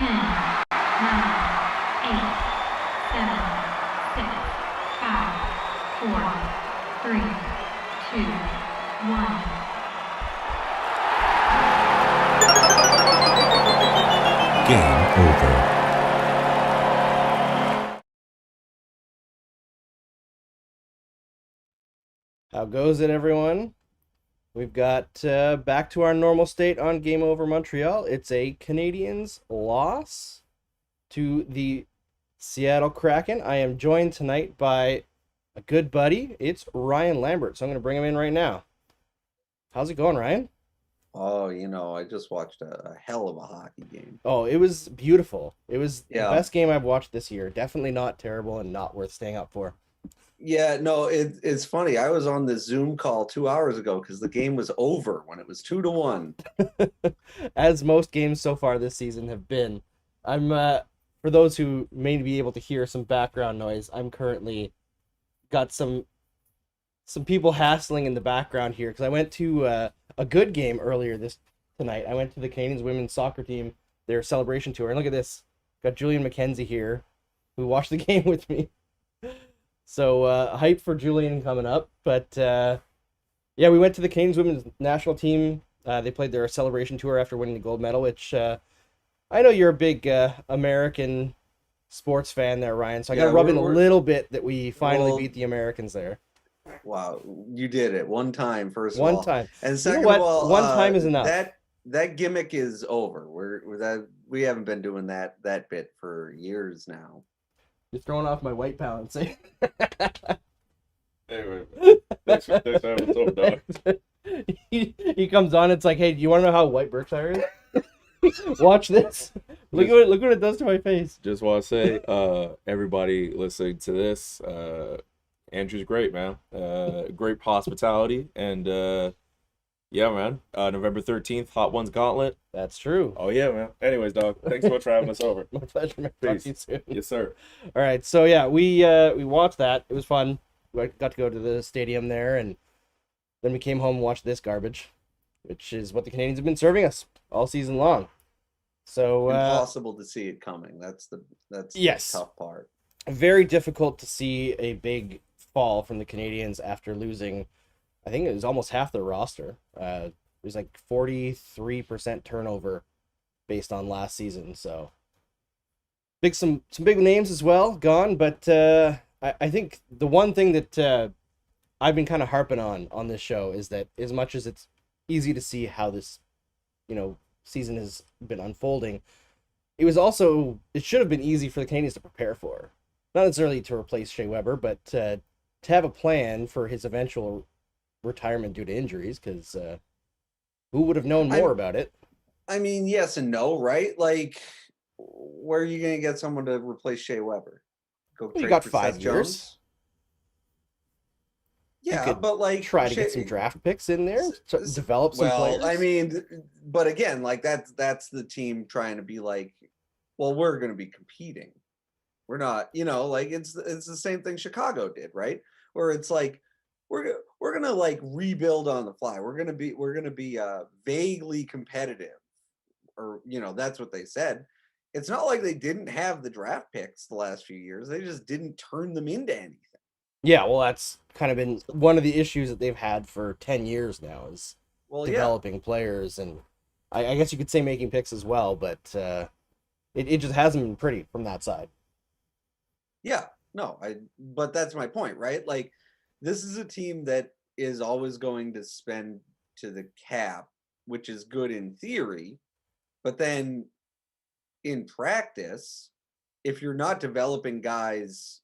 10, 9, 8, 7, 6, 5, 4, 3, 2, 1. Game over. How goes it, everyone? We've got back to our normal state on Game Over Montreal. It's a Canadiens loss to the Seattle Kraken. I am joined tonight by a good buddy. It's Ryan Lambert, so I'm going to bring him in right now. How's it going, Ryan? Oh, I just watched a hell of a hockey game. Oh, it was beautiful. It was the Yeah. best game I've watched this year. Definitely not terrible and not worth staying up for. Yeah, no, it's funny. I was on the Zoom call 2 hours ago because the game was over when it was 2-1. As most games so far this season have been. I'm for those who may be able to hear some background noise, I'm currently got some people hassling in the background here because I went to a good game earlier tonight. I went to the Canadiens women's soccer team, their celebration tour, and look at this. Got Julian McKenzie here, who watched the game with me. So hype for Julian coming up, but yeah, we went to the Canadiens women's national team. They played their celebration tour after winning the gold medal, which I know you're a big American sports fan there, Ryan. So I got to rub in a little bit that we finally beat the Americans there. Wow, you did it one time, first of One all. time. And second what? of all, One time is enough. That gimmick is over. We haven't been doing that bit for years now. You're throwing off my white balance. Eh? Anyway, thanks for what's up, dog? He comes on. It's like, hey, do you want to know how white Berkshire is? Watch this. Look what it does to my face. Just want to say, everybody listening to this, Andrew's great, man. Great hospitality, and yeah, man. November 13th, Hot Ones Gauntlet. That's true. Oh yeah, man. Anyways, dog, thanks so much for having us over. My pleasure, man. Talk to you soon. Yes, sir. All right, so yeah, we watched that. It was fun. We got to go to the stadium there, and then we came home and watched this garbage, which is what the Canadiens have been serving us all season long. So Impossible to see it coming. That's the Yes. tough part. Very difficult to see a big fall from the Canadiens after losing. I think it was almost half their roster. It was like 43% turnover based on last season. So some big names as well gone. But I think the one thing that I've been kind of harping on this show is that as much as it's easy to see how this, season has been unfolding, it should have been easy for the Canadiens to prepare for. Not necessarily to replace Shea Weber, but to have a plan for his eventual retirement due to injuries, because who would have known more about it? I mean, yes and no, right? Like, where are you going to get someone to replace Shea Weber? You got 5 years. Jones? Yeah, but like try to get some draft picks in there, develop some players. I mean, but again, like that's the team trying to be like, well, we're going to be competing. We're not, like it's the same thing Chicago did, right? Where it's like we're gonna like rebuild on the fly. We're gonna be vaguely competitive, or that's what they said. It's not like they didn't have the draft picks the last few years. They just didn't turn them into anything. Yeah, well, that's kind of been one of the issues that they've had for 10 years now is developing players, and I guess you could say making picks as well, but it just hasn't been pretty from that side. Yeah, no, but that's my point, right? Like, this is a team that is always going to spend to the cap, which is good in theory, but then in practice, if you're not developing guys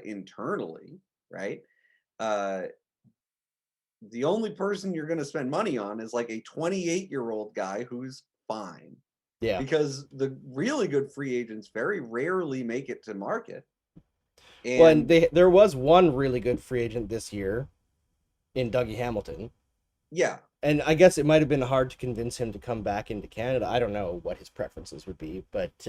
internally, right? The only person you're going to spend money on is like a 28-year-old guy who's fine. Yeah. Because the really good free agents very rarely make it to market. And there was one really good free agent this year in Dougie Hamilton. Yeah. And I guess it might have been hard to convince him to come back into Canada. I don't know what his preferences would be, but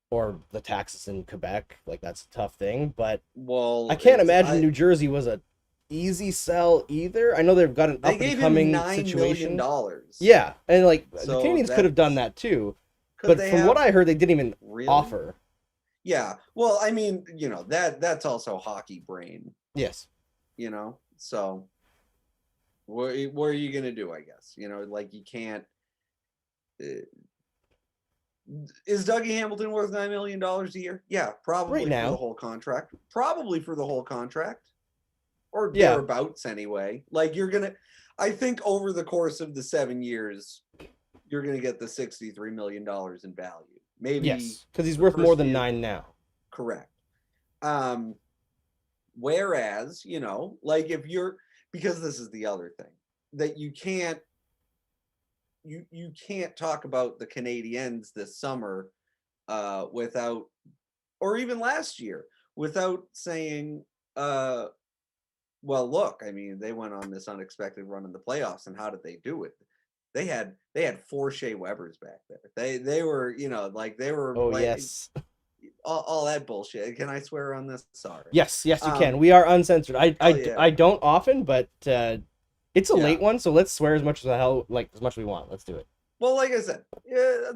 or the taxes in Quebec, like that's a tough thing. But I can't imagine New Jersey was a easy sell either. I know they've got an up and coming situation. $9 million. Yeah, and like the Canadiens could have done that too. But from what I heard, they didn't even Really? offer. Yeah. Well, I mean, that's also hockey brain, Yes. So what are you gonna do? I guess like you can't. Is Dougie Hamilton worth $9 million a year? Yeah, probably Right now. for the whole contract. Probably for the whole contract, or Yeah. thereabouts anyway. Like I think over the course of the 7 years, you're gonna get the $63 million in value. Maybe Yes, because he's the worth more first than year- 9 now. Correct. Whereas, like because this is the other thing that you can't talk about the Canadiens this summer without, or even last year, without saying, well, look, I mean, they went on this unexpected run in the playoffs, and how did they do it? They had 4 Shea Webbers back there. They were, they were. Oh, yes. All that bullshit. Can I swear on this? Sorry. Yes, you can. We are uncensored. yeah. I don't often, but it's a Yeah. late one, so let's swear as much as we want. Let's do it. Well, like I said, yeah,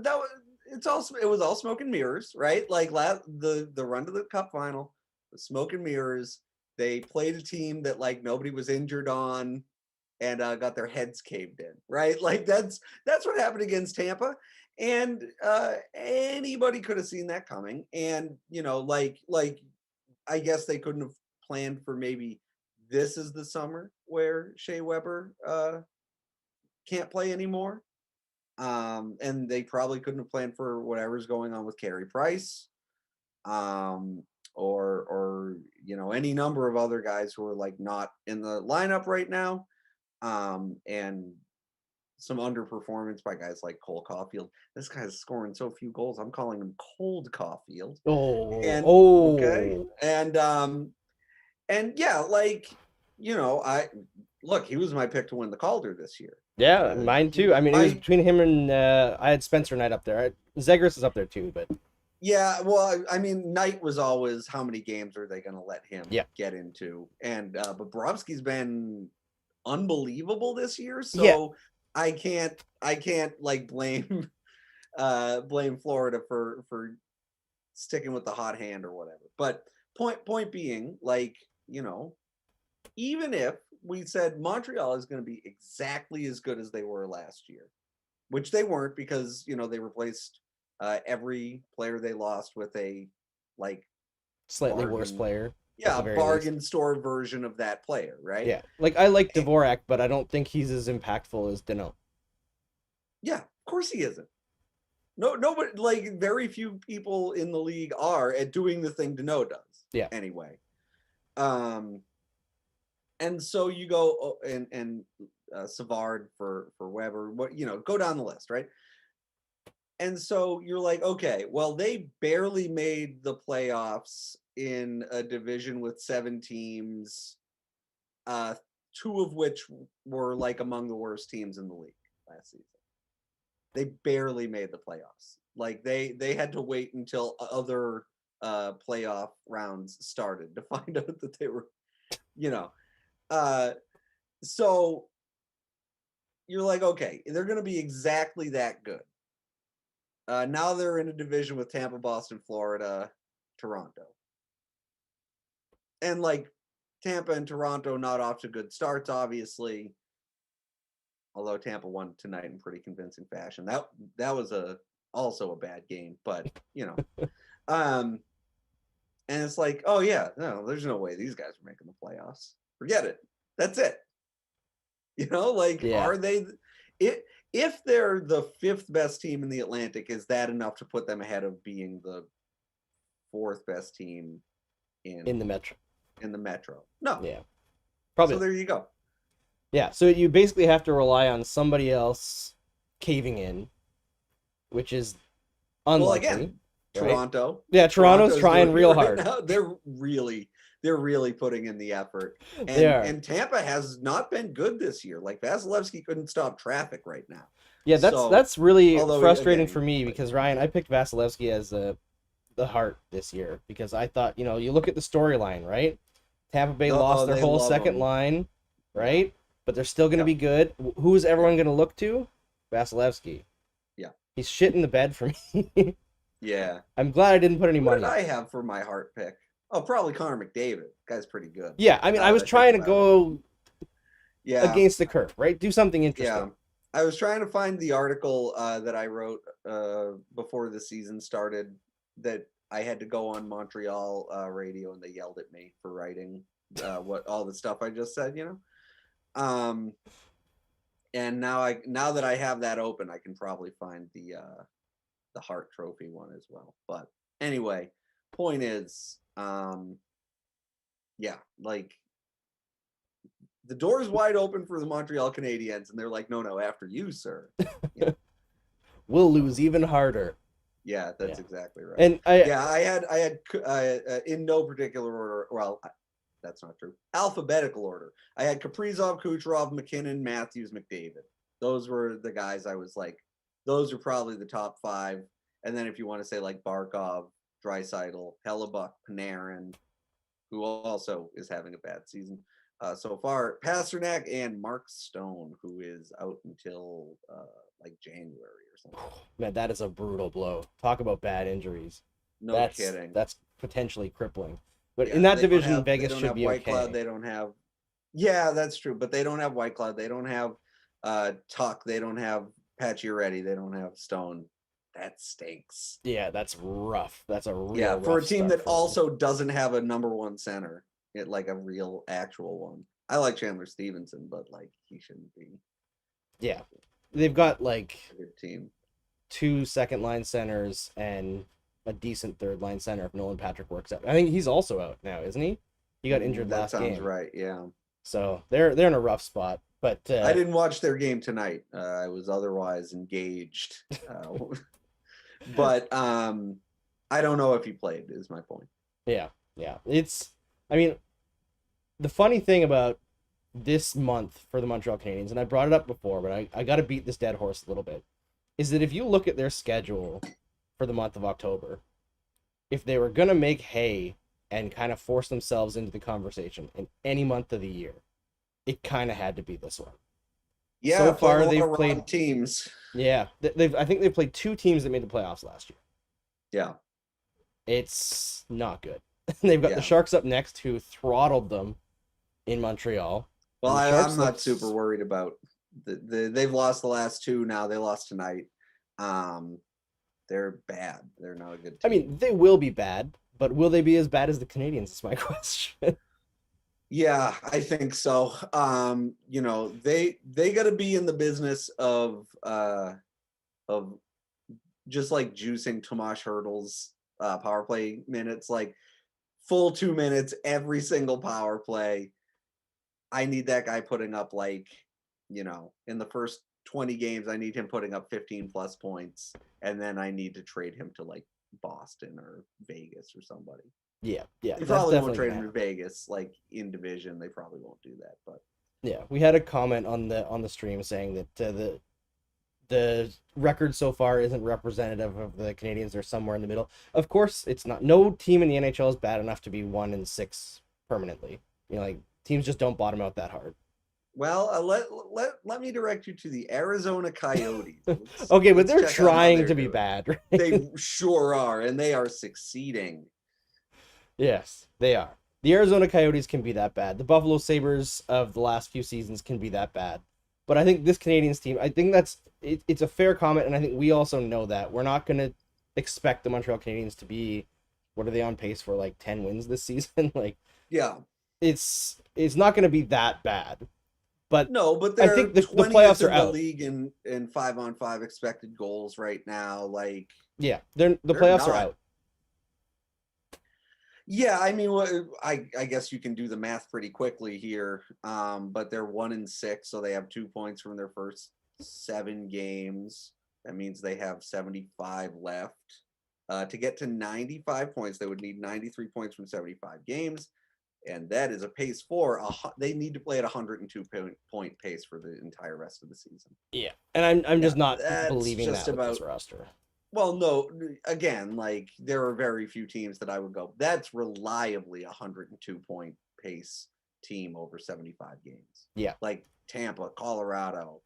it was all smoke and mirrors, right? Like the run to the cup final, the smoke and mirrors. They played a team that like nobody was injured on, and got their heads caved in, right? Like that's what happened against Tampa, and anybody could have seen that coming. And like I guess they couldn't have planned for maybe this is the summer where Shea Weber can't play anymore. And they probably couldn't have planned for whatever's going on with Carey Price, or any number of other guys who are like not in the lineup right now, and some underperformance by guys like Cole Caufield. This guy's scoring so few goals. I'm calling him Cold Caufield. Okay, and yeah, like he was my pick to win the Calder this year. Yeah, mine too. I mean, it was between him and I had Spencer Knight up there. Zegras is up there too, but yeah, well, I mean, Knight was always how many games are they going to let him get into, and but Bobrovsky's been unbelievable this year, so I can't like blame Florida for sticking with the hot hand or whatever. But point being, like even if we said Montreal is going to be exactly as good as they were last year, which they weren't because, they replaced every player they lost with a slightly worse player. Yeah, a bargain store version of that player, right? Yeah. Like I like Dvorak, but I don't think he's as impactful as Danault. Yeah, of course he isn't. Nobody, like very few people in the league are at doing the thing Danault does. Yeah. Anyway. And so you go and Savard for Weber, go down the list, right? And so you're like, okay, well, they barely made the playoffs in a division with 7 teams, 2 of which were like among the worst teams in the league last season. They barely made the playoffs. Like they had to wait until other playoff rounds started to find out that they were, so you're like, okay, they're going to be exactly that good. Now they're in a division with Tampa, Boston, Florida, Toronto. And like Tampa and Toronto not off to good starts, obviously. Although Tampa won tonight in pretty convincing fashion. That was also a bad game, but and it's like, oh yeah, no, there's no way these guys are making the playoffs. Forget it. That's it. Are they? If they're the 5th best team in the Atlantic, is that enough to put them ahead of being the 4th best team in the Metro? In the Metro, no. Yeah, probably. So there you go. Yeah, so you basically have to rely on somebody else caving in, which is unlikely. Well, again, right? Toronto. Yeah, Toronto's trying real hard. Now. They're really putting in the effort. And Tampa has not been good this year. Like Vasilevsky couldn't stop traffic right now. Yeah, that's really frustrating for me because Ryan, I picked Vasilevsky as the heart this year because I thought, you look at the storyline, right? Tampa Bay lost their whole second line, right? But they're still going to be good. Who is everyone going to look to? Vasilevsky. Yeah. He's shit in the bed for me. Yeah. I'm glad I didn't put any What money. did I have for my heart pick? Oh, probably Connor McDavid. Guy's pretty good. Yeah, I mean, Now I was that I trying to think about it. go Yeah. against the curve, right? Do something interesting. Yeah. I was trying to find the article that I wrote before the season started that I had to go on Montreal radio and they yelled at me for writing what all the stuff I just said, you know. And now that I have that open, I can probably find the Hart Trophy one as well. But anyway, point is, yeah, like the door is wide open for the Montreal Canadiens, and they're like, no, after you, sir. Yeah, We'll lose even harder. yeah, that's Yeah. exactly right. And I had in no particular order. Well, that's not true. Alphabetical order. I had Kaprizov, Kucherov, McKinnon, Matthews, McDavid. Those were the guys I was like, those are probably the top 5. And then if you want to say like Barkov, Draisaitl, Hellebuck, Panarin, who also is having a bad season so far, Pasternak and Mark Stone, who is out until like January or something. man, that is a brutal blow. Talk about bad injuries. No kidding. That's potentially crippling. But Yeah, in that they don't division, have- Vegas they don't should have be White okay. Cloud, they don't have. Yeah, that's true. But they don't have White Cloud. They don't have Tuck. They don't have Pacioretty. They don't have Stone. That stinks. Yeah, that's rough. That's a real Yeah, for a rough team start that for them. also doesn't have a number 1 center, like a real actual one. I like Chandler Stevenson, but like he shouldn't be Yeah, they've got like a good team. 2 second-line centers and a decent third-line center if Nolan Patrick works out. I think he's also out now, isn't he? He got injured That last sounds game. right. Yeah. So they're in a rough spot. But I didn't watch their game tonight. I was otherwise engaged. But I don't know if he played, is my point. Yeah. I mean, the funny thing about this month for the Montreal Canadiens, and I brought it up before, but I got to beat this dead horse a little bit, is that if you look at their schedule for the month of October, if they were going to make hay and kind of force themselves into the conversation in any month of the year, it kind of had to be this one. Yeah, So far played a lot they've of raw played teams. Yeah, I think they've played 2 teams that made the playoffs last year. Yeah. It's not good. They've got Yeah. the Sharks up next, who throttled them in Montreal. Well, And the Sharks I'm not look- super worried about they've lost the last 2 now. They lost tonight. They're bad. They're not a good team. I mean, they will be bad, but will they be as bad as the Canadiens? Is my question. Yeah, I think so. You know, they got to be in the business of just like juicing Tomas Hertl's power play minutes, like full 2 minutes every single power play. I need that guy putting up like, you know, in the first 20 games, I need him putting up 15 plus points, and then I need to trade him to like Boston or Vegas or somebody. Yeah. They that's probably won't definitely trade gonna him to happen. Vegas, like in division. They probably won't do that, but Yeah, we had a comment on the stream saying that the record so far isn't representative of the Canadiens. They're somewhere in the middle. Of course, it's not. No team in the NHL is bad enough to be 1-6 permanently. You know, like teams just don't bottom out that hard. well, let me direct you to the Arizona Coyotes. Okay, but Let's they're check out how trying they're to be doing. bad, right? They sure are, and they are succeeding. Yes, they are. The Arizona Coyotes can be that bad. The Buffalo Sabres of the last few seasons can be that bad. But I think this Canadiens team, I think it's a fair comment, and I think we also know that. We're not going to expect the Montreal Canadiens to be, what are they on pace for, like 10 wins this season? Like, Yeah, it's not going to be that bad. But no, but I they're think the 20th playoffs are in the out. league in 5-on-5 expected goals right now. Like, yeah, the They're playoffs are not. out. yeah, I mean, I guess you can do the math pretty quickly here. But they're 1-6, so they have 2 points from their first 7 games. That means they have 75 left. To get to 95 points, they would need 93 points from 75 games, and that is a pace for they need to play at 102 point pace for the entire rest of the season. Yeah, and I'm just not that's believing just that with this about- roster. Well, no, again, like there are very few teams that I would go, that's reliably a 102 point pace team over 75 games. Yeah. Like Tampa, Colorado,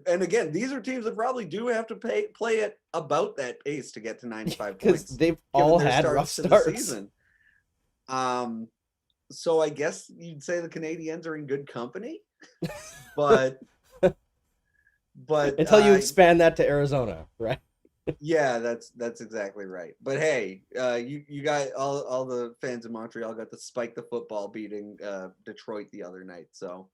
And again, these are teams that probably do have to play at about that pace to get to 95 because points. they've given all their had rough to the starts. season. So I guess you'd say the Canadiens are in good company, but Until you expand that to Arizona, right? Yeah, that's exactly right. But hey, you got all the fans in Montreal got to spike the football beating Detroit the other night. So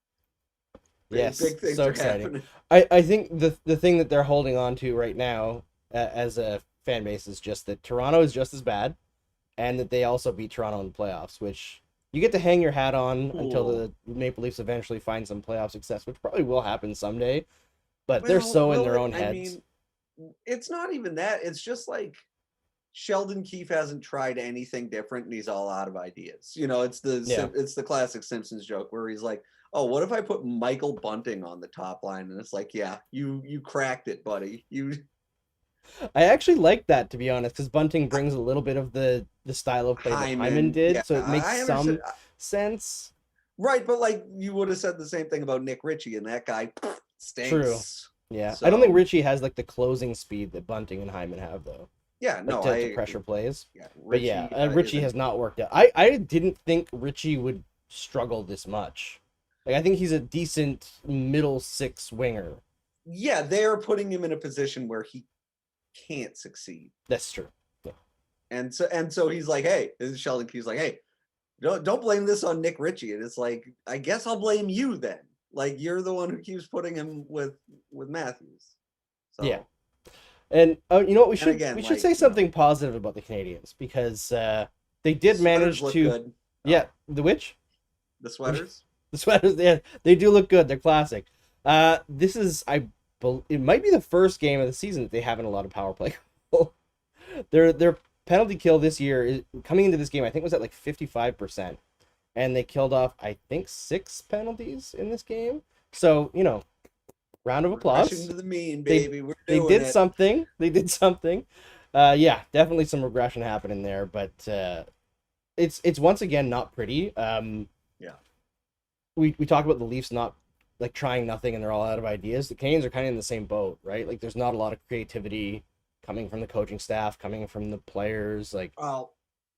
Yes, big things so are exciting. happening. I think the thing that they're holding on to right now as a fan base is just that Toronto is just as bad, and that they also beat Toronto in the playoffs, which you get to hang your hat on until Cool. the Maple Leafs eventually find some playoff success, which probably will happen someday. But they're so in their own heads. I mean, it's not even that. It's just like Sheldon Keefe hasn't tried anything different, and he's all out of ideas. You know, it's the classic Simpsons joke where he's like, "Oh, what if I put Michael Bunting on the top line?" And it's like, "Yeah, you cracked it, buddy. You." I actually like that, to be honest, because Bunting brings a little bit of the style of play that Hyman did, yeah, so it makes I some understand. sense. Right, but like you would have said the same thing about Nick Ritchie, and that guy stinks. True. Yeah, So, I don't think Ritchie has like the closing speed that Bunting and Hyman have, though. Yeah, Like, no, to pressure plays. Yeah, But yeah, Ritchie has not worked out. I didn't think Ritchie would struggle this much. Like, I think he's a decent middle six winger. Yeah, they are putting him in a position where he can't succeed. That's true. Yeah. And so he's like, hey, this is Sheldon Keefe's like, hey, don't blame this on Nick Ritchie. And it's like, I guess I'll blame you then. Like, you're the one who keeps putting him with Matthews. So. Yeah. And you know what, we should say something know, positive about the Canadiens, because they did manage to good. Yeah, the which? The sweaters? The sweaters, yeah, they do look good. They're classic. This is it might be the first game of the season that they haven't a lot of power play. Their penalty kill this year is coming into this game, I think, was at like 55%, and they killed off, I think, 6 penalties in this game. So, you know, round of applause. Rushing to the mean, baby. They did something. They did something. Yeah, definitely some regression happening there, but it's once again not pretty. Yeah. We talk about the Leafs not like trying nothing and they're all out of ideas. The Canadiens are kind of in the same boat, right? Like, there's not a lot of creativity coming from the coaching staff, coming from the players. Like,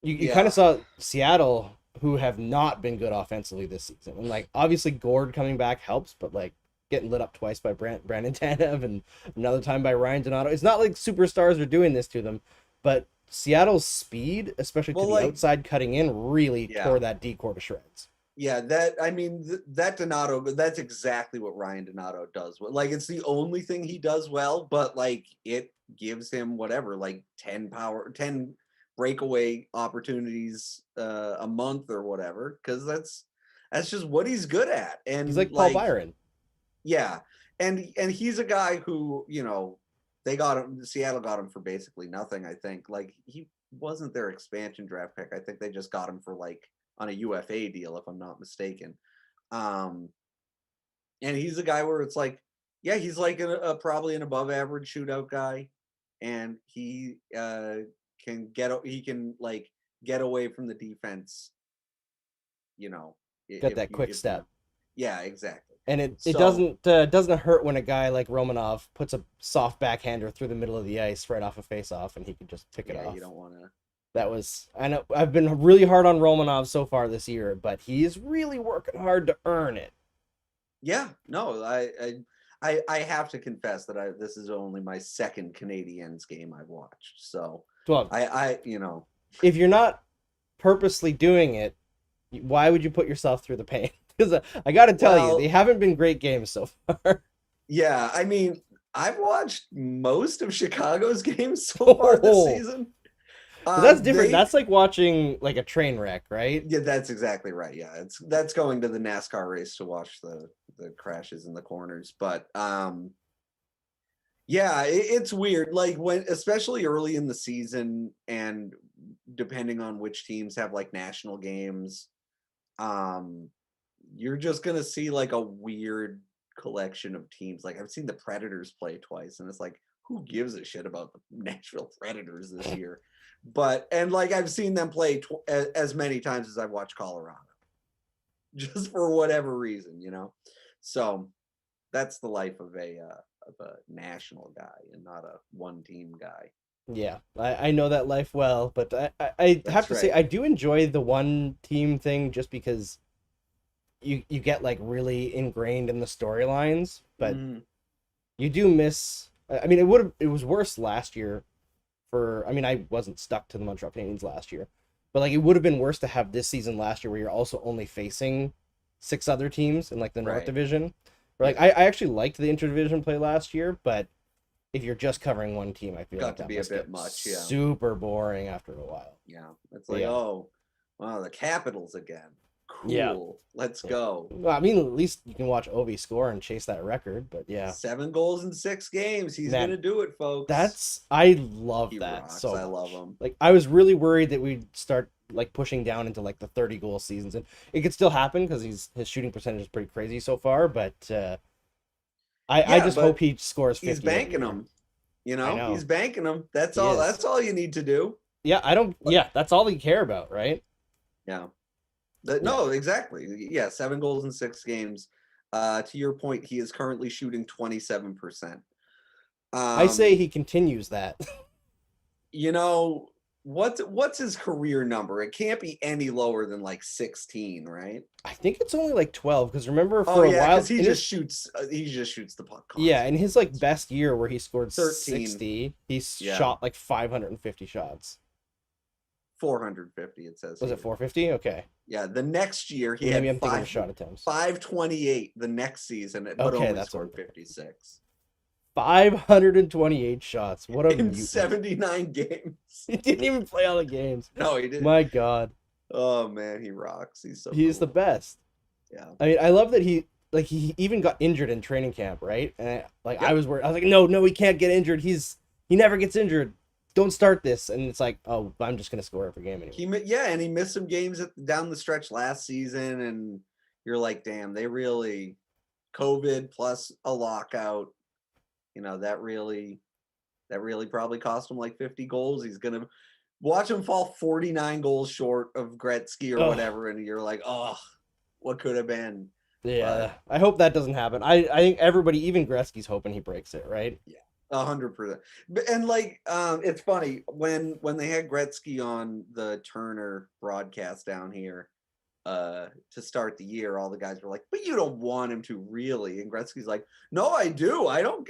you kind of saw Seattle, who have not been good offensively this season. And like, obviously Gord coming back helps, but like getting lit up twice by Brandon Tanev and another time by Ryan Donato. It's not like superstars are doing this to them, but Seattle's speed, especially to the outside cutting in, really tore that decor to shreds. Yeah, that Donato, that's exactly what Ryan Donato does. Like, it's the only thing he does well, but like it gives him whatever, like 10 breakaway opportunities a month or whatever, because that's just what he's good at. And he's like Paul Byron. Yeah, and he's a guy who, you know, Seattle got him for basically nothing. I think, like, he wasn't their expansion draft pick. I think they just got him for like on a UFA deal, if I'm not mistaken. And he's a guy where it's like, yeah, he's like probably an above average shootout guy, and he can get away from the defense. You know, got that quick step. Yeah, exactly. And it doesn't hurt when a guy like Romanov puts a soft backhander through the middle of the ice right off a face-off, and he can just pick it off. You don't want to. That was, I know I've been really hard on Romanov so far this year, but he is really working hard to earn it. Yeah, no, I have to confess that this is only my second Canadiens game I've watched. So well, I you know, if you're not purposely doing it, why would you put yourself through the pain? Because I got to tell you, they haven't been great games so far. Yeah, I mean, I've watched most of Chicago's games so far this season. That's different. That's like watching like a train wreck, right? Yeah, that's exactly right. Yeah, that's going to the NASCAR race to watch the crashes in the corners. But yeah, it's weird. Like, especially early in the season, and depending on which teams have like national games, you're just gonna see like a weird collection of teams. Like, I've seen the Predators play twice, and it's like, who gives a shit about the Nashville Predators this year? And like, I've seen them play as many times as I've watched Colorado, just for whatever reason, you know. So that's the life of a national guy and not a one team guy. Yeah, I know that life well, but I have to say right. I do enjoy the one team thing just because you get like really ingrained in the storylines, but Mhm. you do miss. I mean, it was worse last year. I mean, I wasn't stuck to the Montreal Canadiens last year, but like it would have been worse to have this season last year where you're also only facing 6 other teams in like the North Right. Division. Or, like Yeah. I actually liked the interdivision play last year, but if you're just covering one team, I feel Got like to that be a must bit get much, yeah. super boring after a while. Yeah. It's like, Yeah. oh, wow, the Capitals again. Yeah. Cool. Let's Yeah. go. Well, I mean, at least you can watch Ovi score and chase that record, but yeah. 7 goals in 6 games. He's Man, gonna do it, folks. I love He that rocks. so much. I love him. Like I was really worried that we'd start like pushing down into like the 30 goal seasons, and it could still happen because his shooting percentage is pretty crazy so far, but I just but hope he scores 50 he's every banking year. them. You I know, know. he's banking them. That's He all. is. That's all you need to do. Yeah, yeah, that's all they care about, right? Yeah. No, exactly. Yeah, 7 goals in 6 games. To your point, he is currently shooting 27%. I say he continues that. You know, what's his career number? It can't be any lower than like 16, right? I think it's only like 12 because remember Oh for a yeah, while because he just shoots the puck. yeah, in his like best year where he scored 13. 60, he Yeah. shot like 550 shots. 450 it says. Was here. it 450? Okay. Yeah, the next year he Maybe had I'm thinking of shot attempts. 528 the next season, but Okay, only that's scored what- 56 528 shots. What a in mutant. 79 games. He didn't even play all the games. No, he didn't. My God. Oh man, he rocks. He's He's the cool. best. Yeah. I mean, I love that he even got injured in training camp, right? And Yep. I was worried. I was like, no, he can't get injured. He never gets injured. Don't start this. And it's like, oh, I'm just gonna score every game anyway. And he missed some games down the stretch last season, and you're like, damn, they really COVID plus a lockout. You know, that really probably cost him like 50 goals. He's gonna watch him fall 49 goals short of Gretzky or whatever, and you're like, oh, what could have been? Yeah, I hope that doesn't happen. I think everybody, even Gretzky's hoping he breaks it, right? Yeah. 100%. And like, it's funny when they had Gretzky on the Turner broadcast down here to start the year, all the guys were like, but you don't want him to really. And Gretzky's like, no, I do. I don't.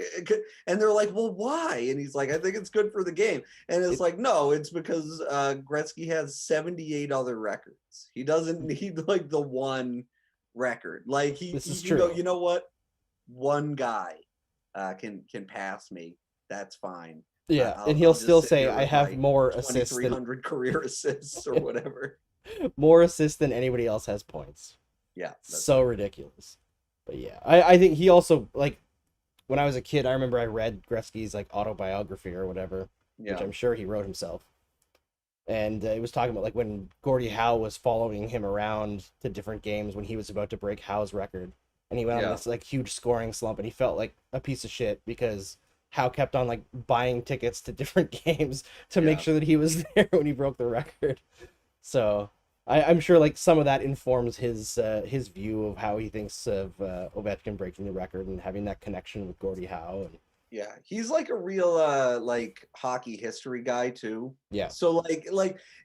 And they're like, well, why? And he's like, I think it's good for the game. And it's like, no, it's because Gretzky has 78 other records. He doesn't need like the one record. Like This is you true. know, you know what? One guy can pass me. That's fine. Yeah, I'll and he'll just still sit say, here I with have my more assists than 2,300 career assists or whatever. anybody else has points. Yeah, So ridiculous. But yeah, I think he also, like, when I was a kid, I remember I read Gretzky's like autobiography or whatever, which I'm sure he wrote himself. And it was talking about like when Gordie Howe was following him around to different games when he was about to break Howe's record, and he went on this like huge scoring slump, and he felt like a piece of shit because Howe kept on like buying tickets to different games to make sure that he was there when he broke the record. So I'm sure like some of that informs his view of how he thinks of Ovechkin breaking the record and having that connection with Gordie Howe. And yeah, he's like a real like hockey history guy too. yeah, So like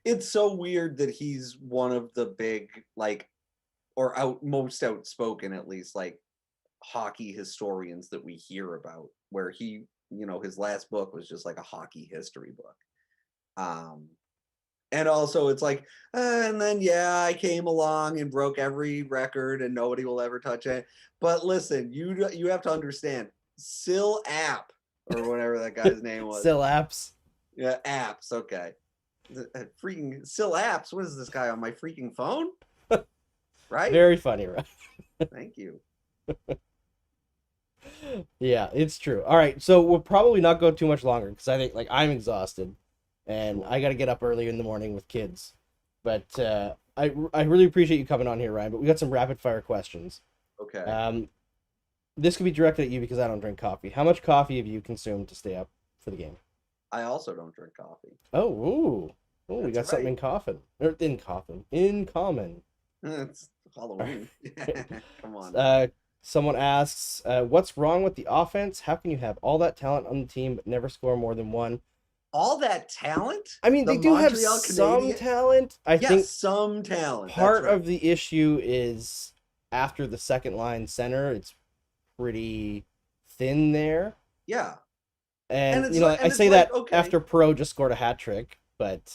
it's so weird that he's one of the big like or most outspoken at least like hockey historians that we hear about, where he, you know, his last book was just like a hockey history book. And also it's like, and then I came along and broke every record and nobody will ever touch it. But listen, you have to understand, Sil App or whatever that guy's name was. Still apps. Yeah, apps. Okay. Freaking Sil Apps. What is this guy on my freaking phone? Right? Very funny, right? Thank you. Yeah, it's true. All right, so we'll probably not go too much longer because I think like I'm exhausted, and I got to get up early in the morning with kids. But I really appreciate you coming on here, Ryan. But we got some rapid fire questions. Okay. This could be directed at you because I don't drink coffee. How much coffee have you consumed to stay up for the game? I also don't drink coffee. Oh, ooh, we got That's something right. in common. It's Halloween. Come on. Someone asks, what's wrong with the offense? How can you have all that talent on the team but never score more than one? All that talent? I mean, The they do have Montreal some Canadiens? talent. I think Some talent. part That's right. of the issue is after the second line center, it's pretty thin there. Yeah. And, it's you know, like- and I it's say like, that okay. after Perot just scored a hat trick, but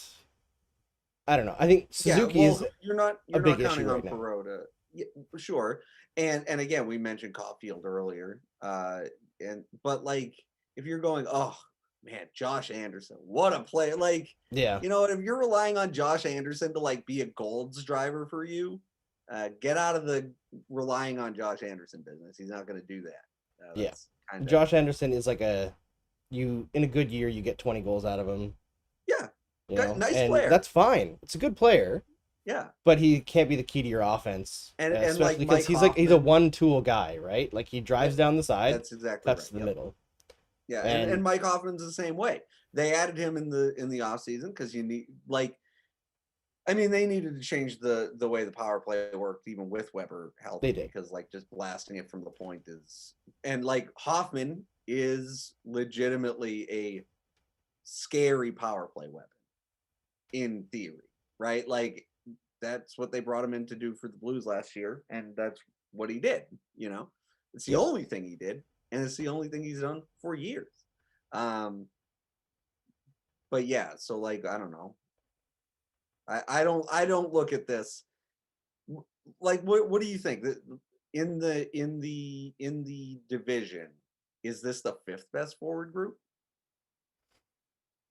I don't know. I think Suzuki is you're not big issue counting on right now. Perot to, yeah, for sure. And again, we mentioned Caufield earlier. But like if you're going, oh man, Josh Anderson, what a play! Like, yeah. you know, if you're relying on Josh Anderson to like be a golds driver for you, get out of the relying on Josh Anderson business. He's not going to do that. Yeah. Kinda, Josh Anderson is like in a good year you get 20 goals out of him. Yeah. You know? Nice and player. that's fine. It's a good player. Yeah. But he can't be the key to your offense. And especially like because Mike he's a Hoffman, one-tool guy, right? Like he drives down the side, that's exactly cuts right. to the Yep. middle. Yeah, and Mike Hoffman's the same way. They added him in the offseason because you need they needed to change the way the power play worked even with Weber healthy. They did. Because like just blasting it from the point is, and like Hoffman is legitimately a scary power play weapon in theory, right? Like that's what they brought him in to do for the Blues last year, and that's what he did. You know, it's the only thing he did, and it's the only thing he's done for years. But yeah, so like I don't know. I don't look at this like what do you think in the division, is this the fifth best forward group?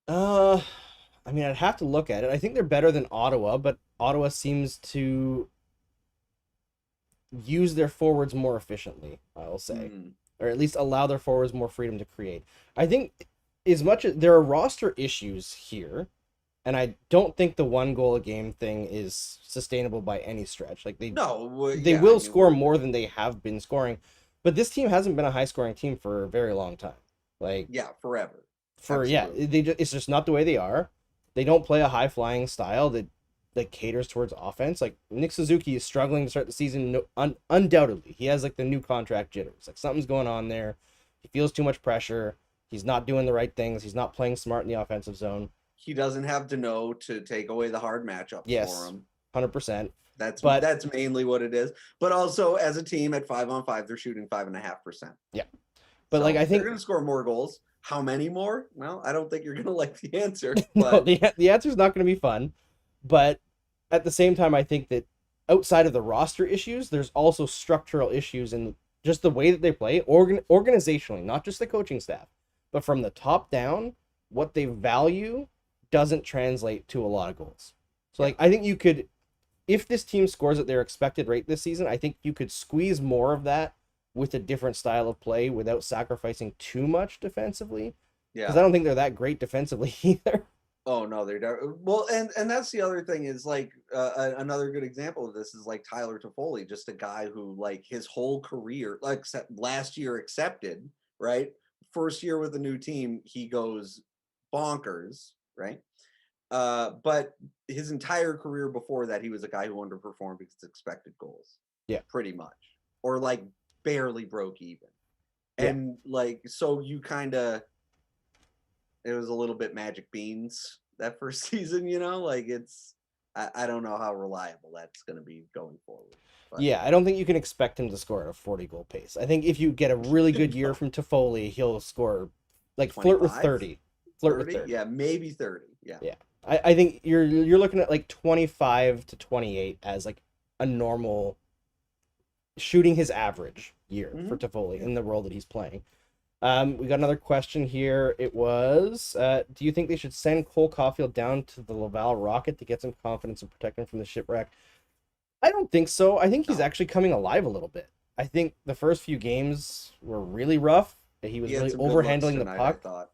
I mean, I'd have to look at it. I think they're better than Ottawa, but Ottawa seems to use their forwards more efficiently, I'll say. Or at least allow their forwards more freedom to create. I think as much as there are roster issues here, and I don't think the 1 goal a game thing is sustainable by any stretch. Like they will score more than they have been scoring, but this team hasn't been a high scoring team for a very long time. Like forever. It's just not the way they are. They don't play a high flying style that caters towards offense. Like Nick Suzuki is struggling to start the season. Undoubtedly, he has like the new contract jitters. Like something's going on there. He feels too much pressure. He's not doing the right things. He's not playing smart in the offensive zone. He doesn't have Danault to take away the hard matchup for him. 100%. That's mainly what it is. But also, as a team at 5-on-5, they're shooting 5.5%. Yeah, but so, like I think they're going to score more goals. How many more? Well, I don't think you're going to like the answer. No, the answer is not going to be fun. But at the same time, I think that outside of the roster issues, there's also structural issues in just the way that they play, organizationally, not just the coaching staff, but from the top down, what they value doesn't translate to a lot of goals. So, like, I think you could, if this team scores at their expected rate this season, I think you could squeeze more of that with a different style of play without sacrificing too much defensively. Yeah. Because I don't think they're that great defensively either. Oh no, they're well, and that's the other thing is like another good example of this is like Tyler Toffoli, just a guy who like his whole career, like last year accepted, right? First year with a new team, he goes bonkers, right? But his entire career before that, he was a guy who underperformed because of expected goals. Yeah, pretty much, or like barely broke even, and like so you kind of. It was a little bit magic beans that first season, you know, like I don't know how reliable that's going to be going forward. But. Yeah, I don't think you can expect him to score at a 40-goal pace. I think if you get a really good year from Toffoli, he'll score like 25? Flirt with 30. Flirt 30? With 30. Yeah, maybe 30. Yeah. Yeah. I think you're looking at like 25 to 28 as like a normal shooting his average year for Toffoli in the role that he's playing. We got another question here. It was, do you think they should send Cole Caufield down to the Laval Rocket to get some confidence and protect him from the shipwreck? I don't think so. I think he's actually coming alive a little bit. I think the first few games were really rough. He was really overhandling the puck. I thought.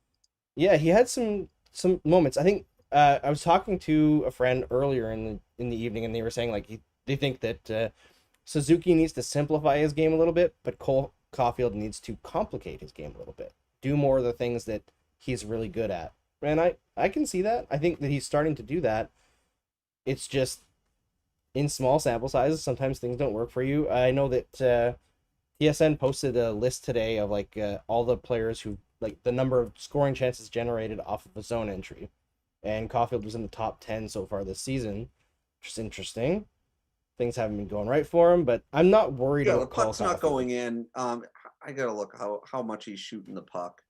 Yeah, he had some moments. I think I was talking to a friend earlier in the evening, and they were saying like they think that Suzuki needs to simplify his game a little bit, but Caufield needs to complicate his game a little bit, do more of the things that he's really good at. And I can see that. I think that he's starting to do that. It's just in small sample sizes, sometimes things don't work for you. I know that TSN posted a list today of like all the players who like the number of scoring chances generated off of a zone entry, and Caufield was in the top 10 so far this season, which is interesting. Things haven't been going right for him, but I'm not worried Yeah, the about Cole puck's not Caufield. going in. I gotta look how much he's shooting the puck.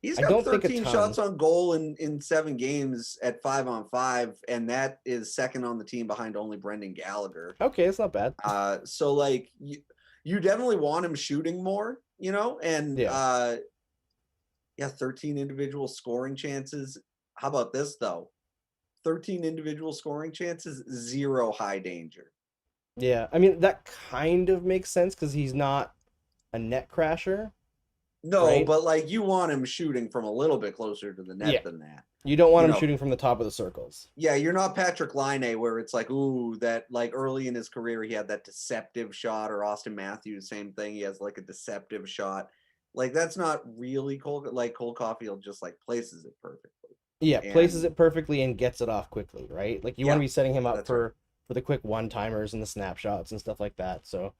He's I got don't think a 13 ton. shots on goal in 7 games at 5-on-5, and that is second on the team behind only Brendan Gallagher. Okay, it's not bad. So like you definitely want him shooting more, you know, and Yeah. 13 individual scoring chances. How about this though? 13 individual scoring chances, 0 high danger. Yeah, I mean that kind of makes sense because he's not a net crasher. No, Right? but like you want him shooting from a little bit closer to the net Yeah. than that. You don't want You him know, shooting from the top of the circles. Yeah, you're not Patrick Laine where it's like, ooh, that like early in his career he had that deceptive shot, or Austin Matthews, same thing. He has like a deceptive shot. Like that's not really Cole. Like Cole Caufield just like places it perfectly. Yeah, places And it perfectly and gets it off quickly, right? Like you want to Yeah, be setting him up that's for the quick one-timers and the snapshots and stuff like that. So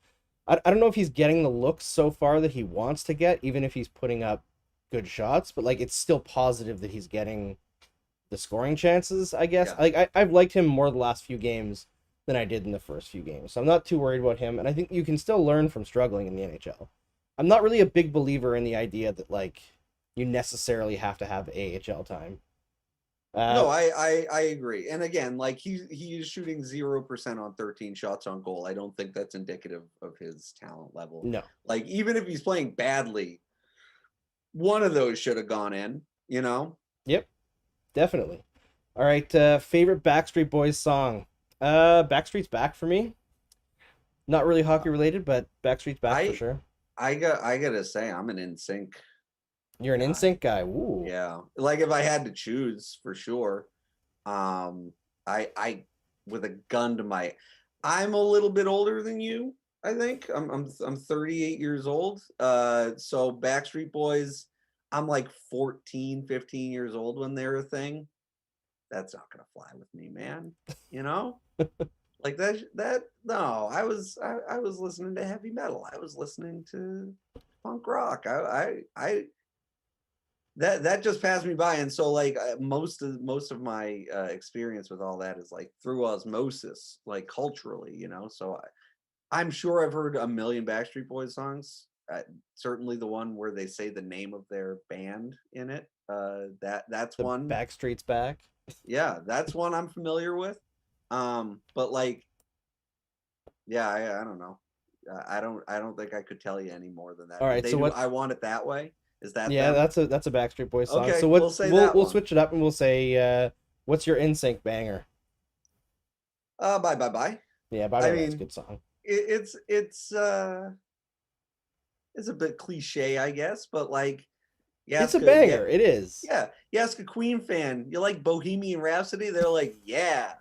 I don't know if he's getting the looks so far that he wants to get, even if he's putting up good shots, but like it's still positive that he's getting the scoring chances, I guess. Yeah. Like I've liked him more the last few games than I did in the first few games. So I'm not too worried about him, and I think you can still learn from struggling in the NHL. I'm not really a big believer in the idea that like you necessarily have to have AHL time. No, I agree. And again, like he is shooting 0% on 13 shots on goal. I don't think that's indicative of his talent level. No. Like even if he's playing badly, one of those should have gone in, you know? Yep. Definitely. All right, favorite Backstreet Boys song. Backstreet's Back for me. Not really hockey related, but Backstreet's Back for sure. I gotta say I'm an NSYNC. You're an guy. NSYNC guy. Ooh. Yeah. Like if I had to choose for sure. I with a gun to my I'm a little bit older than you, I think. I'm 38 years old. So Backstreet Boys, I'm like 14, 15 years old when they're a thing. That's not gonna fly with me, man. You know? Like that no, I was listening to heavy metal. I was listening to punk rock. I that just passed me by, and so like most of my experience with all that is like through osmosis, like culturally, you know. So I'm sure I've heard a million Backstreet Boys songs. Certainly the one where they say the name of their band in it. That's The one. Backstreet's Back. Yeah, that's one I'm familiar with. But like, yeah, I don't know. I don't think I could tell you any more than that. All right, They so do what? I Want It That Way? Is that Yeah, them? that's a Backstreet Boys song. Okay, So what? we'll say that We'll one. switch it up and we'll say what's your NSYNC banger? Bye Bye Bye. Yeah, Bye I Bye Bye's a mean, good song. it's a bit cliche, I guess, but like, It's a banger. It is. yeah. You ask a Queen fan, you like Bohemian Rhapsody? They're like, yeah,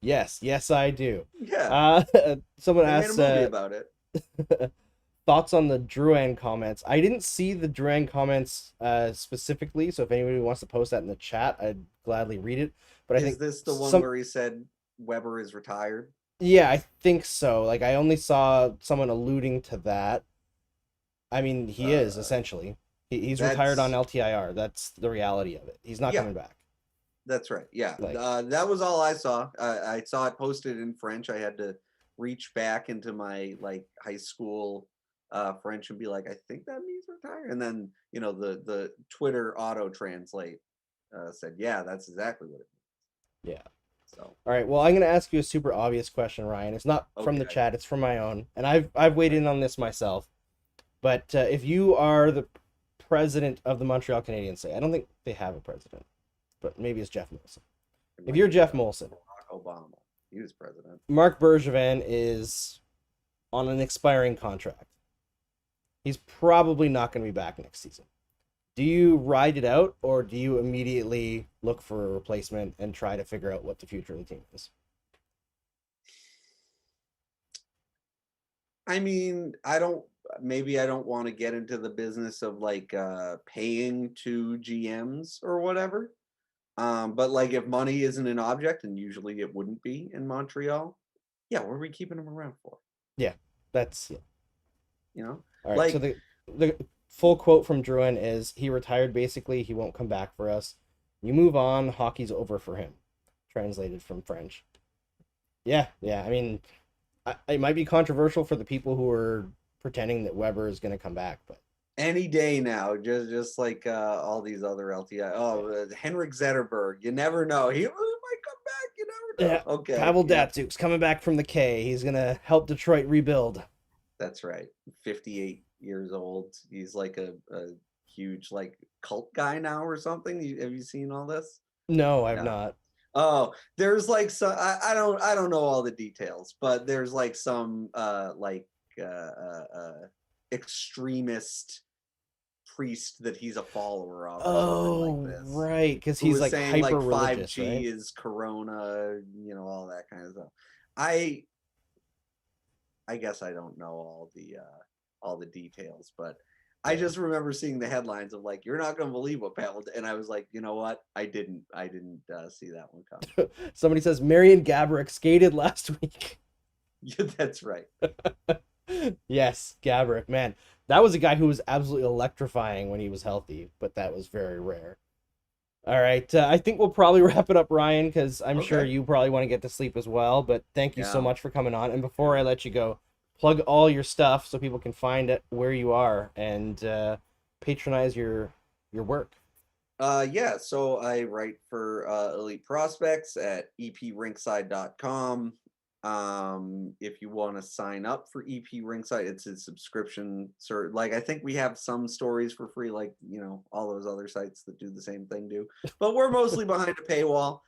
Yes, I do. yeah. Someone They made a asked movie about it. thoughts on the Drouin comments. I didn't see the Drouin comments specifically, so if anybody wants to post that in the chat, I'd gladly read it. But I Is think this the one where he said Weber is retired? yeah, I think so. Like I only saw someone alluding to that. I mean, he is essentially. He's retired on LTIR. That's the reality of it. He's not Yeah. coming back. That's right. Yeah. Like- That was all I saw. I saw it posted in French. I had to reach back into my like high school French and be like, I think that means retire. And then, you know, the Twitter auto translate said, yeah, that's exactly what it means. Yeah. So All right. Well, I'm going to ask you a super obvious question, Ryan. It's not from the Okay. chat. It's from my own, and I've weighed in on this myself. But if you are the president of the Montreal Canadiens, say I don't think they have a president, but maybe it's Jeff Molson. If you're Jeff Molson, Barack Obama, he was president. Marc Bergevin is on an expiring contract. He's probably not going to be back next season. Do you ride it out, or do you immediately look for a replacement and try to figure out what the future of the team is? I mean, maybe I don't want to get into the business of like paying to GMs or whatever. But like if money isn't an object, and usually it wouldn't be in Montreal, yeah, what are we keeping him around for? That's You know, all right. like So the full quote from Druin is, "He retired. Basically, he won't come back for us. You move on. Hockey's over for him." Translated from French. Yeah, yeah. I mean, it might be controversial for the people who are pretending that Weber is going to come back, but any day now, just like all these other LTI. Oh, Henrik Zetterberg, you never know. He might come back. You never know. yeah. Okay, Pavel yeah, Datsuk's coming back from the K. He's going to help Detroit rebuild. that's right. 58 years old. He's like a huge like cult guy now or something. Have you seen all this? No, I've No. not. Oh, there's like some I don't know all the details, but there's like some extremist priest that he's a follower of or something like this. Right, because Who he's was like saying like hyper religious, 5G right? is corona, all that kind of stuff. I guess I don't know all the details, but I just remember seeing the headlines of like, you're not going to believe what Pavel did. And I was like, you know what? I didn't see that one coming. Somebody says Marian Gaborik skated last week. Yeah, that's right. Yes, Gaborik, man. That was a guy who was absolutely electrifying when he was healthy, but that was very rare. All right, I think we'll probably wrap it up, Ryan, because I'm sure Okay. you probably want to get to sleep as well. But thank you so Yeah. much for coming on. And before I let you go, plug all your stuff so people can find it where you are and patronize your work. Yeah, so I write for Elite Prospects at eprinkside.com. If you want to sign up for EP Rinkside, it's a subscription. Like I think we have some stories for free, like all those other sites that do the same thing do. But we're mostly behind a paywall.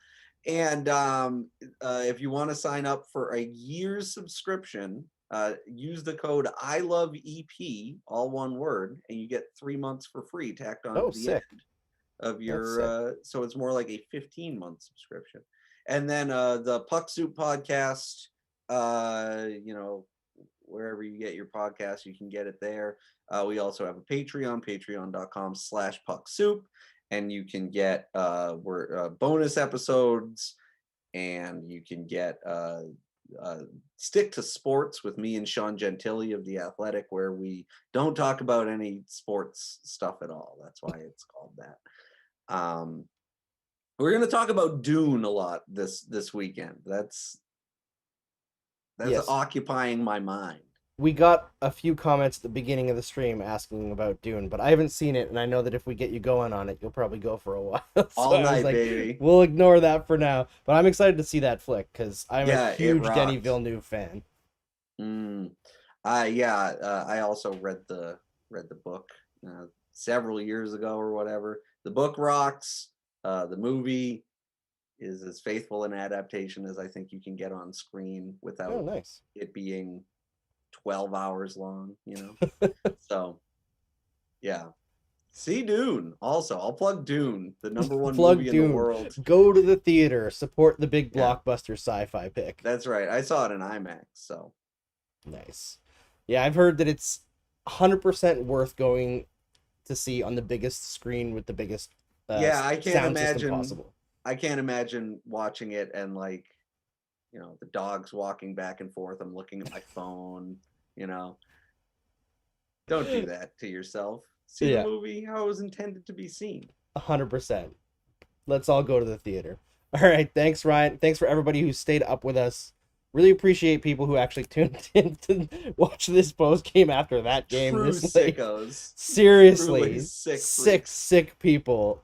And if you want to sign up for a year's subscription, use the code ILOVEP, all one word, and you get 3 months for free tacked on to the sick. end of That's your. So it's more like a 15-month subscription. And then the Puck Soup podcast, wherever you get your podcast, you can get it there. We also have a Patreon, patreon.com/pucksoup, and you can get bonus episodes, and you can get Stick to Sports with me and Sean Gentili of The Athletic, where we don't talk about any sports stuff at all. That's why it's called that. We're going to talk about Dune a lot this weekend. That's Yes. occupying my mind. We got a few comments at the beginning of the stream asking about Dune, but I haven't seen it, and I know that if we get you going on it, you'll probably go for a while. So All I was night, like, baby. we'll ignore that for now. But I'm excited to see that flick because I'm Yeah, a it huge Denis rocked. Villeneuve fan. I also read the book several years ago or whatever. The book rocks. The movie is as faithful an adaptation as I think you can get on screen without Oh, nice. it being 12 hours long, So, yeah. See Dune. Also, I'll plug Dune, the number one movie in the world. Go to the theater. Support the big Yeah. blockbuster sci-fi pick. That's right. I saw it in IMAX, so. Nice. Yeah, I've heard that it's 100% worth going to see on the biggest screen with the biggest I can't sound system imagine. possible. I can't imagine watching it and the dogs walking back and forth. I'm looking at my phone. Don't do that to yourself. See the movie how it was intended to be seen. 100%. Let's all go to the theater. All right. Thanks, Ryan. Thanks for everybody who stayed up with us. Really appreciate people who actually tuned in to watch this post game after that game. True this late. sickos. Seriously. Truly sick Sick people.